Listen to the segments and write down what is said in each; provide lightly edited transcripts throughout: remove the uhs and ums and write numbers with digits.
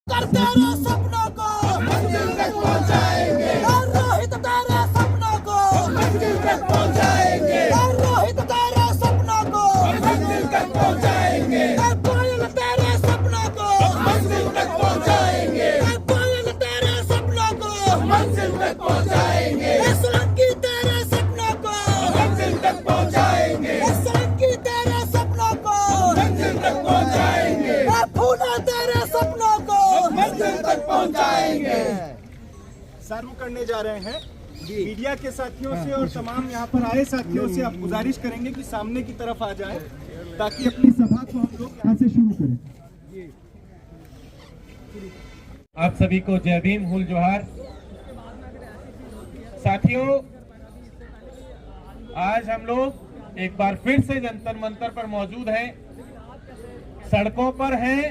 करते रहे सपनों को मंजिल तक पहुंचाएंगे। रोहित तेरे सपनों को मंजिल तक पहुंचाएंगे। रोहित तेरे सपनों को मंजिल तक पहुंचाएंगे। पायल तेरे सपनों को मंजिल तक पहुंचाएंगे। पायल तेरे सपनों को मंजिल तक पहुंचाएंगे। सोलंकी तेरे सपनों को मंजिल तक पहुंचाएंगे। सोलंकी तेरे सपनों को मंजिल तक पहुंचाएंगे। फूना तेरे सपनों को मंजिल तक पहुंचाएंगे। सर्व करने जा रहे हैं मीडिया के साथियों से और तमाम यहाँ पर आए साथियों से आप गुजारिश करेंगे कि सामने की तरफ आ जाएं ताकि अपनी सभा को हम लोग यहाँ से शुरू करें। आप सभी को जय भीम, हुल जोहार। साथियों, आज हम लोग एक बार फिर से जंतर मंतर पर मौजूद हैं, सड़कों पर हैं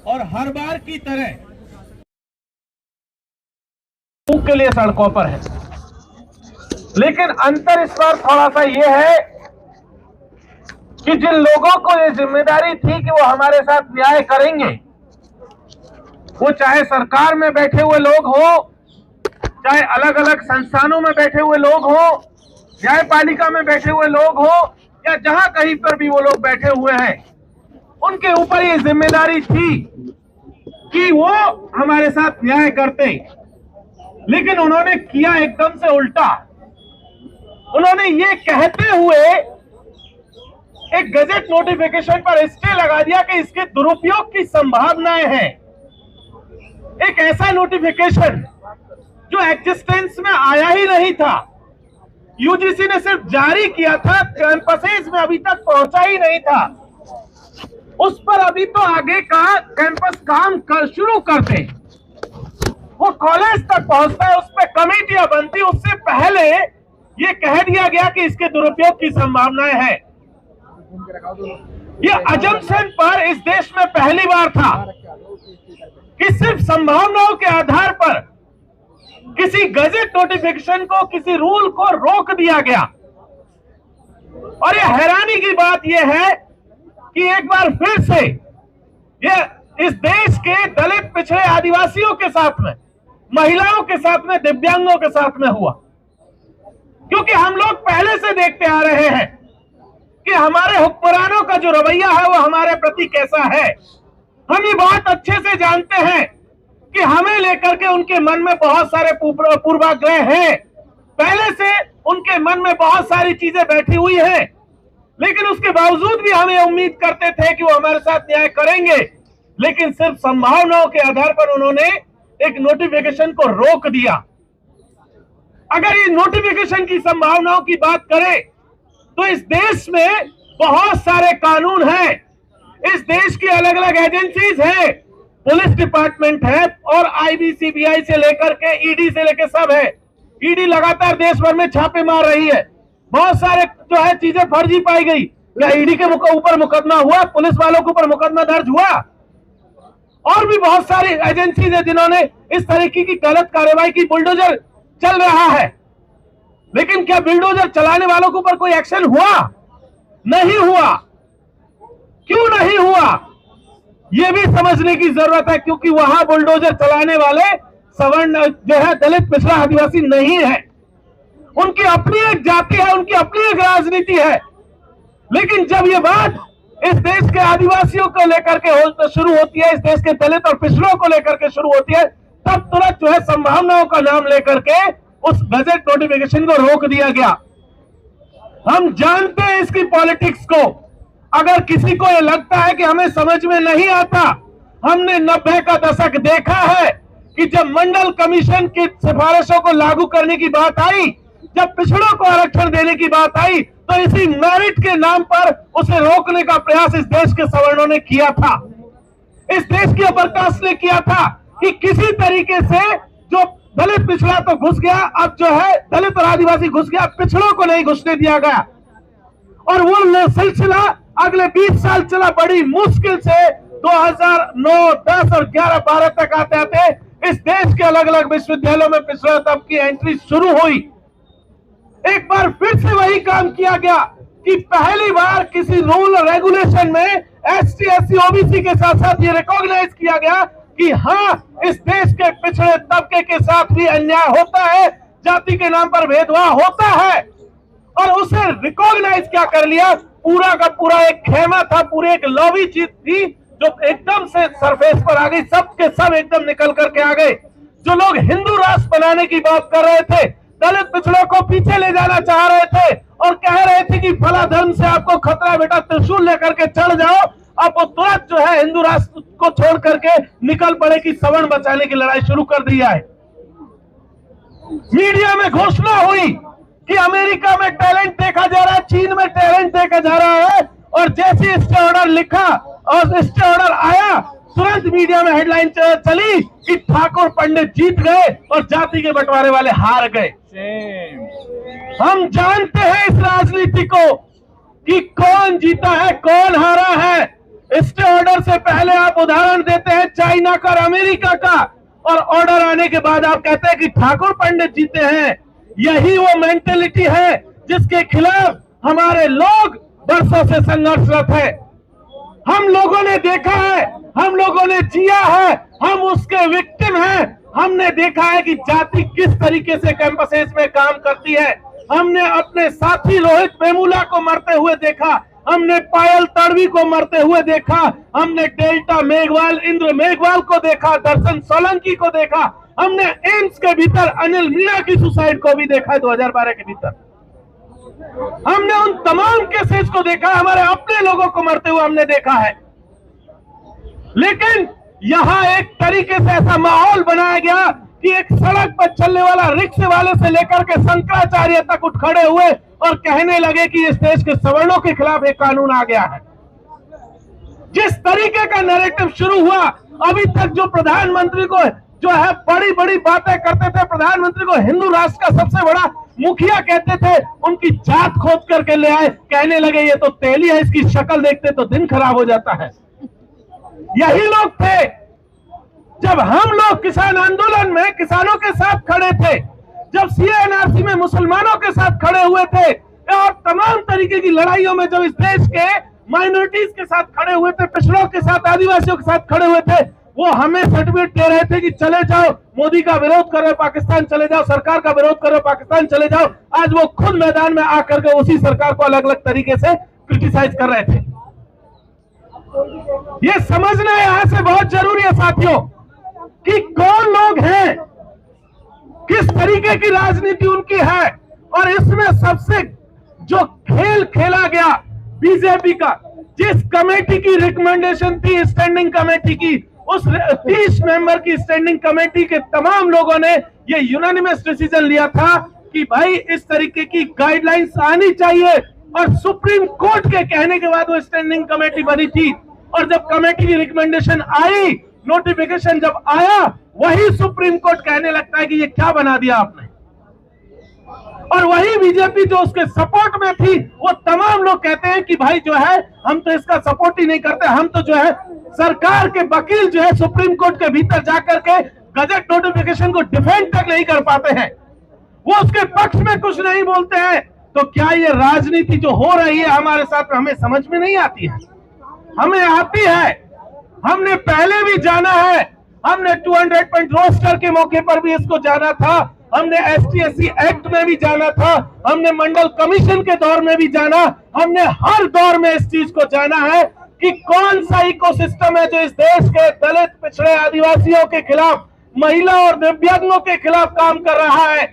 और हर बार की तरह के लिए सड़कों पर है। लेकिन अंतर इस बार थोड़ा सा ये है कि जिन लोगों को ये जिम्मेदारी थी कि वो हमारे साथ न्याय करेंगे, वो चाहे सरकार में बैठे हुए लोग हो, चाहे अलग अलग संस्थानों में बैठे हुए लोग हो, न्यायपालिका में बैठे हुए लोग हो, या जहां कहीं पर भी वो लोग बैठे हुए हैं, उनके ऊपर ये जिम्मेदारी थी कि वो हमारे साथ न्याय करते। लेकिन उन्होंने किया एकदम से उल्टा। उन्होंने ये कहते हुए एक गजट नोटिफिकेशन पर स्टे लगा दिया कि इसके दुरुपयोग की संभावनाएं हैं। एक ऐसा नोटिफिकेशन जो एग्जिस्टेंस में आया ही नहीं था, यूजीसी ने सिर्फ जारी किया था, कैंपसेस में अभी तक पहुंचा ही नहीं था। उस पर अभी तो आगे का कैंपस काम शुरू करते, वो कॉलेज तक पहुंचता है, उस पर कमेटियां बनती, उससे पहले ये कह दिया गया कि इसके दुरुपयोग की संभावनाएं हैं। ये अजम्पशन पर इस देश में पहली बार था कि सिर्फ संभावनाओं के आधार पर किसी गजट नोटिफिकेशन को, किसी रूल को रोक दिया गया। और ये हैरानी की बात यह है कि एक बार फिर से ये इस देश के दलित, पिछड़े, आदिवासियों के साथ में, महिलाओं के साथ में, दिव्यांगों के साथ में हुआ। क्योंकि हम लोग पहले से देखते आ रहे हैं कि हमारे हुक्मरानों का जो रवैया है वो हमारे प्रति कैसा है। हम ये बहुत अच्छे से जानते हैं कि हमें लेकर के उनके मन में बहुत सारे पूर्वाग्रह हैं, पहले से उनके मन में बहुत सारी चीजें बैठी हुई हैं। लेकिन उसके बावजूद भी हम ये उम्मीद करते थे कि वो हमारे साथ न्याय करेंगे। लेकिन सिर्फ संभावनाओं के आधार पर उन्होंने एक नोटिफिकेशन को रोक दिया। अगर ये नोटिफिकेशन की संभावनाओं की बात करें तो इस देश में बहुत सारे कानून हैं, इस देश की अलग अलग एजेंसीज हैं, पुलिस डिपार्टमेंट है और आईबी, सीबीआई से लेकर के ईडी से लेकर सब है। ईडी लगातार देश भर में छापे मार रही है, बहुत सारे जो है चीजें फर्जी पाई गई। क्या ईडी के ऊपर मुकदमा हुआ? पुलिस वालों के ऊपर मुकदमा दर्ज हुआ? और भी बहुत सारी एजेंसीज है जिन्होंने इस तरीके की गलत कार्रवाई की। बुलडोजर चल रहा है, लेकिन क्या बुलडोजर चलाने वालों के ऊपर कोई एक्शन हुआ? नहीं हुआ। क्यों नहीं हुआ, यह भी समझने की जरूरत है। क्योंकि वहां बुलडोजर चलाने वाले सवर्ण जो है, दलित, पिछड़ा, आदिवासी नहीं है। उनकी अपनी एक जाति है, उनकी अपनी एक राजनीति है। लेकिन जब ये बात इस देश के आदिवासियों को लेकर के शुरू होती है, इस देश के दलित और पिछड़ों को लेकर के शुरू होती है, तब तुरंत जो है संभावनाओं का नाम लेकर के उस गजट नोटिफिकेशन को रोक दिया गया। हम जानते हैं इसकी पॉलिटिक्स को। अगर किसी को यह लगता है कि हमें समझ में नहीं आता, हमने 90 का दशक देखा है कि जब मंडल कमीशन की सिफारिशों को लागू करने की बात आई, जब पिछड़ों को आरक्षण देने की बात आई, तो इसी मेरिट के नाम पर उसे रोकने का प्रयास इस देश के सवर्णों ने किया था, इस देश की अपर कास्ट ने किया था कि किसी तरीके से जो दलित पिछड़ा तो घुस गया, अब जो है दलित और आदिवासी घुस गया, पिछड़ों को नहीं घुसने दिया गया। और वो सिलसिला अगले 20 साल चला। बड़ी मुश्किल से 2009, 10 और 11, 12 तक आते आते इस देश के अलग अलग विश्वविद्यालयों में पिछड़ा तबके की एंट्री शुरू हुई। एक बार फिर से वही काम किया गया कि पहली बार किसी रूल और रेगुलेशन में एसटी, एससी, ओबीसी के साथ साथ ये रिकॉग्नाइज किया गया कि हाँ, इस देश के पिछड़े तबके के साथ भी अन्याय होता है, जाति के नाम पर भेदभाव होता है। और उसे रिकॉग्नाइज क्या कर लिया, पूरा का पूरा एक खेमा था, पूरी एक लॉबी चीज थी जो एकदम से सरफेस पर आ गई, सब के सब एकदम निकल करके आ गए। जो लोग हिंदू राष्ट्र बनाने की बात कर रहे थे, दलित पिछड़ों को पीछे ले जाना चाह रहे थे और कह रहे थे कि फला धर्म से आपको खतरा बेटा, त्रिशूल लेकर के चढ़ जाओ, अब वो तुरंत जो है हिंदू राष्ट्र को छोड़ करके निकल पड़े कि सवर्ण बचाने की लड़ाई शुरू कर दी है। मीडिया में घोषणा हुई कि अमेरिका में टैलेंट देखा जा रहा है, चीन में टैलेंट देखा जा रहा है, और जैसे स्टे ऑर्डर लिखा और स्टे ऑर्डर आया, तुरंत मीडिया में हेडलाइन चली कि ठाकुर पंडित जीत गए और जाति के बंटवारे वाले हार गए। हम जानते हैं इस राजनीति को कि कौन जीता है, कौन हारा है। स्टे ऑर्डर से पहले आप उदाहरण देते हैं चाइना का और अमेरिका का, और ऑर्डर आने के बाद आप कहते हैं कि ठाकुर पंडित जीते हैं। यही वो मेंटेलिटी है जिसके खिलाफ हमारे लोग बरसों से संघर्षरत है। हम लोगों ने देखा है, हम लोगों ने जिया है, हम उसके विक्टिम हैं। हमने देखा है कि जाति किस तरीके से कैंपसेस में काम करती है। हमने अपने साथी रोहित वेमुला को मरते हुए देखा, हमने पायल तड़वी को मरते हुए देखा, हमने डेल्टा मेघवाल, इंद्र मेघवाल को देखा, दर्शन सोलंकी को देखा, हमने एम्स के भीतर अनिल मीणा की सुसाइड को भी देखा है 2012 के भीतर। हमने उन तमाम केसेस को देखा, हमारे अपने लोगों को मरते हुए हमने देखा है। लेकिन यहां एक तरीके से ऐसा माहौल बनाया गया कि एक सड़क पर चलने वाला रिक्शे वाले से लेकर के शंकराचार्य तक उठ खड़े हुए और कहने लगे कि इस देश के सवर्णों के खिलाफ एक कानून आ गया है। जिस तरीके का नैरेटिव शुरू हुआ, अभी तक जो प्रधानमंत्री को जो है बड़ी बड़ी बातें करते थे, प्रधानमंत्री को हिंदू राष्ट्र का सबसे बड़ा मुखिया कहते थे, उनकी जात खोद करके ले आए, कहने लगे ये तो तेली है, इसकी शक्ल देखते तो दिन खराब हो जाता है। यही लोग थे जब हम लोग किसान आंदोलन में किसानों के साथ खड़े थे, जब सीएनआरसी में मुसलमानों के साथ खड़े हुए थे, और तमाम तरीके की लड़ाइयों में जब इस देश के माइनॉरिटीज के साथ खड़े हुए थे, पिछड़ों के साथ, आदिवासियों के साथ खड़े हुए थे, वो हमें सर्टिफिकेट दे रहे थे कि चले जाओ, मोदी का विरोध कर रहे पाकिस्तान चले जाओ, सरकार का विरोध कर रहे पाकिस्तान चले जाओ। आज वो खुद मैदान में आकर के उसी सरकार को अलग अलग तरीके से क्रिटिसाइज कर रहे थे। ये समझना यहां से बहुत जरूरी है साथियों कि कौन लोग हैं, किस तरीके की राजनीति उनकी है। और इसमें सबसे जो खेल खेला गया बीजेपी का, जिस कमेटी की रिकमेंडेशन थी स्टैंडिंग कमेटी की, उस 30 मेंबर की स्टैंडिंग कमेटी के तमाम लोगों ने ये यूनानिमस डिसीजन लिया था कि भाई इस तरीके की गाइडलाइंस आनी चाहिए। और सुप्रीम कोर्ट के कहने के बाद वो स्टैंडिंग कमेटी बनी थी, और जब कमेटी की रिकमेंडेशन आई, नोटिफिकेशन जब आया, वही सुप्रीम कोर्ट कहने लगता है कि ये क्या बना दिया आपने। और वही बीजेपी जो उसके सपोर्ट में थी, वो तमाम लोग कहते हैं कि भाई जो है हम तो इसका सपोर्ट ही नहीं करते, हम तो जो है सरकार के वकील जो है सुप्रीम कोर्ट के भीतर जाकर के गजट नोटिफिकेशन को डिफेंड तक नहीं कर पाते हैं, वो उसके पक्ष में कुछ नहीं बोलते हैं। तो क्या ये राजनीति जो हो रही है हमारे साथ, हमें समझ में नहीं आती है? हमें आती है, हमने पहले भी जाना है, हमने 200 पॉइंट रोस्टर के मौके पर भी इसको जाना था, हमने ST/SC एक्ट में भी जाना था, हमने मंडल कमीशन के दौर में भी जाना, हमने हर दौर में इस चीज को जाना है कि कौन सा इकोसिस्टम है जो इस देश के दलित, पिछड़े, आदिवासियों के खिलाफ, महिला और दिव्यांगों के खिलाफ काम कर रहा है,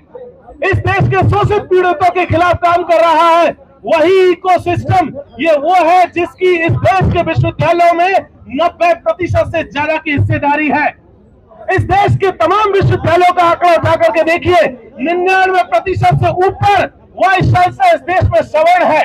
इस देश के शोषित पीड़ितों के खिलाफ काम कर रहा है। वही इकोसिस्टम ये वो है जिसकी इस देश के विश्वविद्यालयों में 90% से ज्यादा की हिस्सेदारी है। इस देश के तमाम विश्वविद्यालयों का आंकड़ा उठा करके देखिए, 99% से ऊपर वॉइस इस देश में सवर्ण है,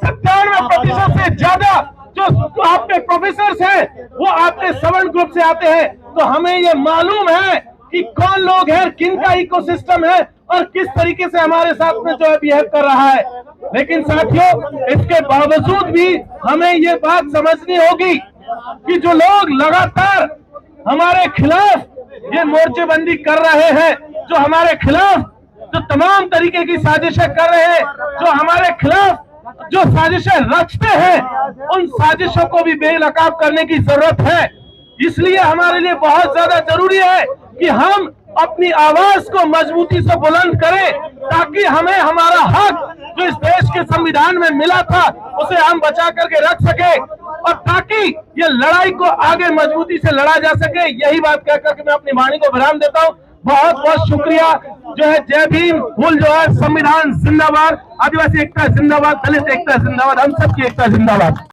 97% से ज्यादा जो आपके प्रोफेसर हैं वो आपके सवर्ण ग्रुप से आते हैं। तो हमें ये मालूम है कि कौन लोग हैं, किन का इकोसिस्टम है और किस तरीके से हमारे साथ में जो है बिहेव कर रहा है। लेकिन साथियों, इसके बावजूद भी हमें ये बात समझनी होगी कि जो लोग लगातार हमारे खिलाफ ये मोर्चेबंदी कर रहे हैं, जो हमारे खिलाफ जो तमाम तरीके की साजिशें कर रहे हैं, जो हमारे खिलाफ जो साजिशें रचते हैं उन साजिशों को भी बेनकाब करने की जरूरत है। इसलिए हमारे लिए बहुत ज्यादा जरूरी है कि हम अपनी आवाज को मजबूती से बुलंद करें ताकि हमें हमारा हक जो इस देश के संविधान में मिला था उसे हम बचा करके रख सके और ताकि ये लड़ाई को आगे मजबूती से लड़ा जा सके। यही बात कहकर के मैं अपनी वाणी को विराम देता हूँ। बहुत बहुत शुक्रिया। जो है जय भीम, फुल जो है संविधान जिंदाबाद, आदिवासी एकता जिंदाबाद, दलित एकता जिंदाबाद, हम सबकी एकता जिंदाबाद।